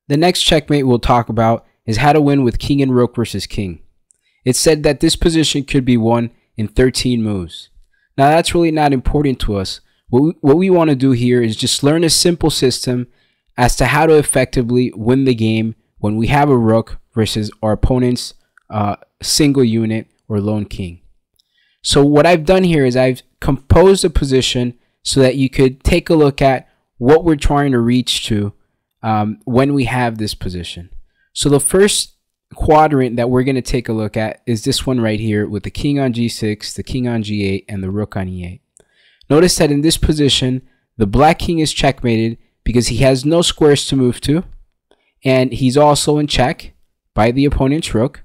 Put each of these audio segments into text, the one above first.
The next checkmate we'll talk about is how to win with king and rook versus king. It's said that this position could be won in 13 moves. Now that's really not important to us. What we want to do here is just learn a simple system as to how to effectively win the game when we have a rook versus our opponent's single unit or lone king. So what I've done here is I've composed a position so that you could take a look at what we're trying to reach to when we have this position. So the first quadrant that we're going to take a look at is this one right here with the king on g6, the king on g8, and the rook on e8. Notice that in this position, the black king is checkmated because he has no squares to move to, and he's also in check by the opponent's rook,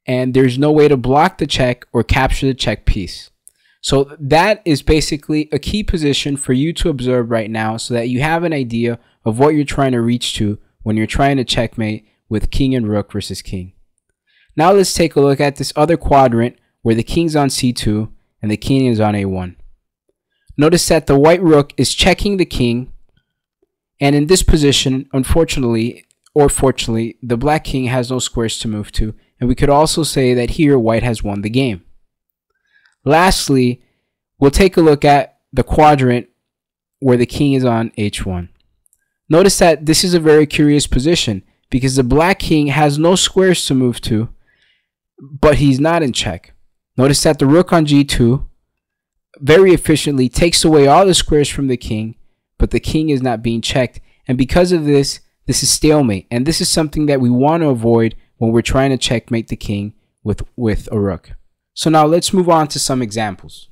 and there's no way to block the check or capture the check piece. So that is basically a key position for you to observe right now so that you have an idea of what you're trying to reach to when you're trying to checkmate with king and rook versus king. Now let's take a look at this other quadrant where the king's on c2 and the king is on a1. Notice that the white rook is checking the king, and in this position, unfortunately or fortunately, the black king has no squares to move to, and we could also say that here white has won the game. Lastly, we'll take a look at the quadrant where the king is on h1. Notice that this is a very curious position because the black king has no squares to move to, but he's not in check. Notice that the rook on g2 very efficiently takes away all the squares from the king, but the king is not being checked, and because of this, this is stalemate, and this is something that we want to avoid when we're trying to checkmate the king with a rook. So now let's move on to some examples.